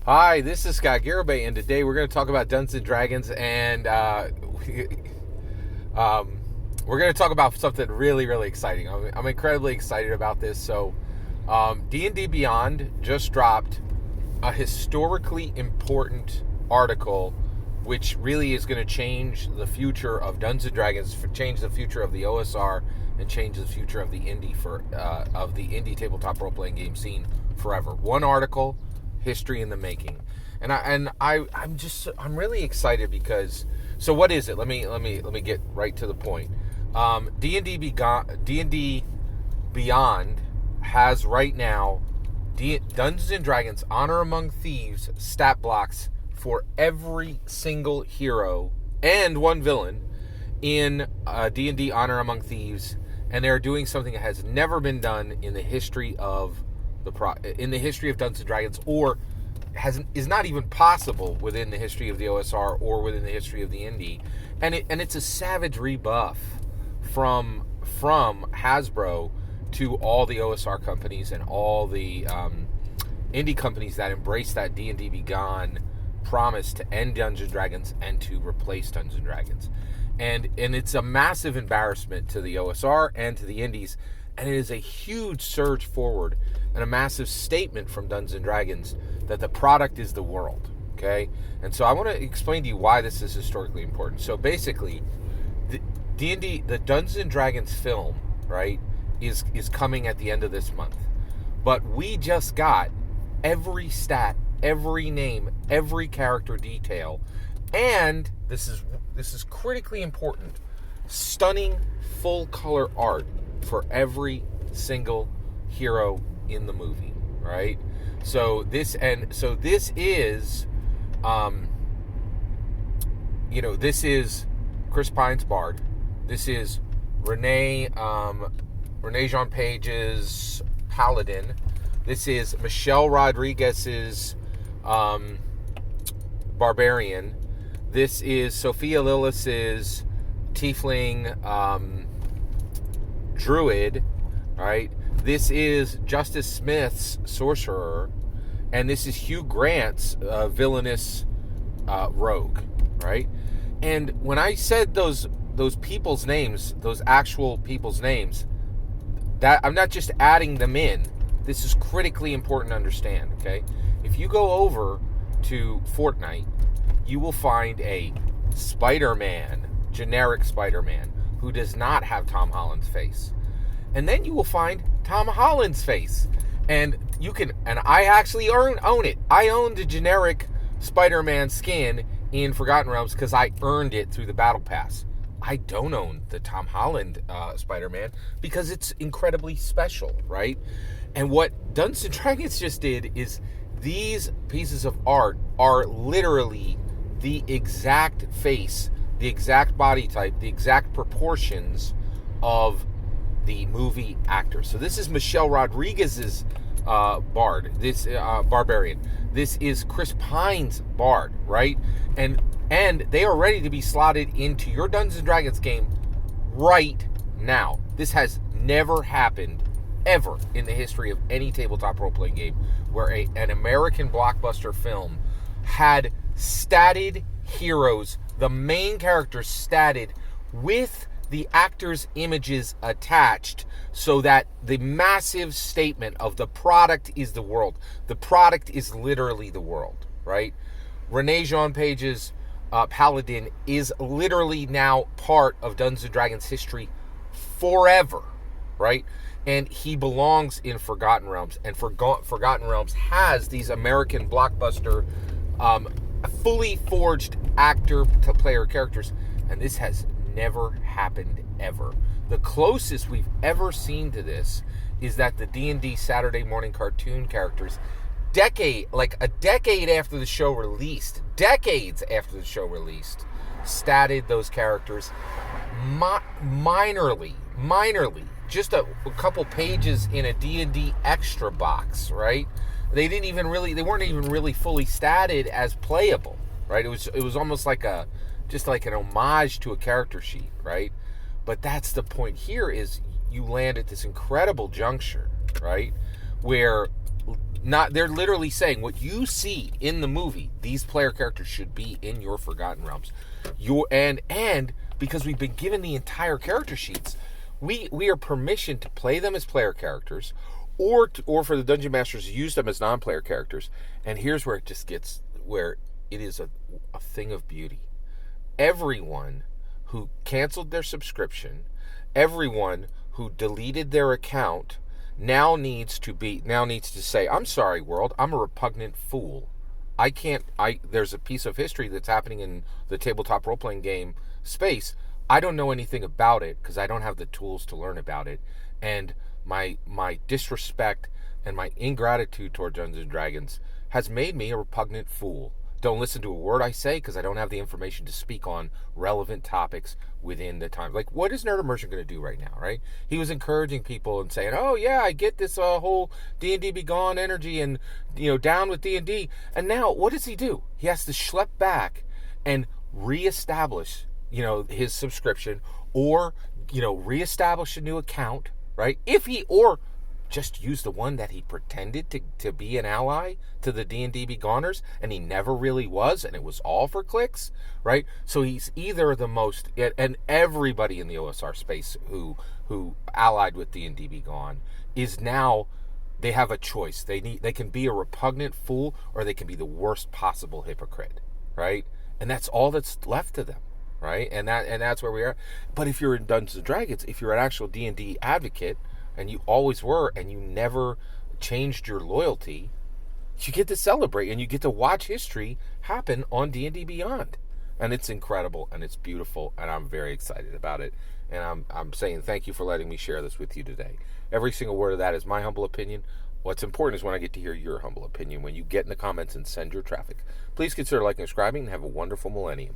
Hi, this is Scott Garibay, and today we're going to talk about Dungeons & Dragons, and we're going to talk about something really, really exciting. I'm incredibly excited about this. So, D&D Beyond just dropped a historically important article, which really is going to change the future of Dungeons & Dragons, change the future of the OSR, and change the future of the indie tabletop role-playing game scene forever. One article, history in the making. And I'm really excited because, so what is it? Let me get right to the point. D&D Beyond has right now Dungeons and Dragons Honor Among Thieves stat blocks for every single hero and one villain in D&D Honor Among Thieves, and they're doing something that has never been done in the history of Dungeons and Dragons, or is not even possible within the history of the OSR or within the history of the indie, and it's a savage rebuff from Hasbro to all the OSR companies and all the indie companies that embrace that D&D Beyond promise to end Dungeons & Dragons and to replace Dungeons & Dragons. And it's a massive embarrassment to the OSR and to the indies, and it is a huge surge forward and a massive statement from Dungeons & Dragons that the product is the world, okay? And so I want to explain to you why this is historically important. So basically, the D&D, the Dungeons & Dragons film, right, is coming at the end of this month. But we just got every stat, every name, every character detail, and this is critically important, stunning full color art for every single hero in the movie, right? So this is this is Chris Pine's Bard. This is Renee Jean Page's Paladin. This is Michelle Rodriguez's Barbarian. This is Sophia Lillis's Tiefling Druid, right? This is Justice Smith's Sorcerer, and this is Hugh Grant's villainous rogue, right? And when I said those people's names, those actual people's names, that I'm not just adding them in. This is critically important to understand, okay? If you go over to Fortnite, you will find a Spider-Man, generic Spider-Man, who does not have Tom Holland's face. And then you will find Tom Holland's face. And I actually own it. I own the generic Spider-Man skin in Forgotten Realms because I earned it through the Battle Pass. I don't own the Tom Holland Spider-Man because it's incredibly special, right? And what Dungeons & Dragons just did is these pieces of art are literally the exact face, the exact body type, the exact proportions of the movie actor. So this is Michelle Rodriguez's Bard, this Barbarian. This is Chris Pine's Bard, right? And they are ready to be slotted into your Dungeons & Dragons game right now. This has never happened ever in the history of any tabletop role-playing game where an American blockbuster film had statted heroes, the main characters statted with the actors' images attached, so that the massive statement of the product is the world. The product is literally the world, right? Renee Jean Page's Paladin is literally now part of Dungeons & Dragons history forever, right? And he belongs in Forgotten Realms, and Forgotten Realms has these American blockbuster fully forged actor-to-player characters, and this has never happened ever. The closest we've ever seen to this is that the D&D Saturday morning cartoon characters, a decade after the show released, decades after the show released, statted those characters minorly, just a couple pages in a D&D extra box, right? They weren't even really fully statted as playable, right? It was almost like an homage to a character sheet, right? But that's the point here, is you land at this incredible juncture, right? Where They're literally saying what you see in the movie, these player characters should be in your Forgotten Realms. And because we've been given the entire character sheets, we are permissioned to play them as player characters, or for the dungeon masters to use them as non-player characters. And here's where it just gets, where it is a thing of beauty. Everyone who canceled their subscription, everyone who deleted their account, now needs to say, I'm sorry, world, I'm a repugnant fool. There's a piece of history that's happening in the tabletop role-playing game space. I don't know anything about it because I don't have the tools to learn about it. And my disrespect and my ingratitude toward Dungeons and Dragons has made me a repugnant fool. Don't listen to a word I say because I don't have the information to speak on relevant topics within the time. Like, what is Nerd Immersion going to do right now, right? He was encouraging people and saying, oh, yeah, I get this whole D&D Be Gone energy and, down with D&D. And now, what does he do? He has to schlep back and reestablish, his subscription, or, reestablish a new account, right? Or just use the one that he pretended to be an ally to the D&D Be Goners, and he never really was, and it was all for clicks, right? So he's either the most, and everybody in the OSR space who allied with D&D Be Gone is now, they have a choice. They can be a repugnant fool, or they can be the worst possible hypocrite, right? And that's all that's left to them, right? And that's where we are. But if you're in Dungeons and Dragons, if you're an actual D&D advocate, and you always were, and you never changed your loyalty, you get to celebrate, and you get to watch history happen on D&D Beyond. And it's incredible, and it's beautiful, and I'm very excited about it. And I'm saying thank you for letting me share this with you today. Every single word of that is my humble opinion. What's important is when I get to hear your humble opinion, when you get in the comments and send your traffic. Please consider liking and subscribing, and have a wonderful millennium.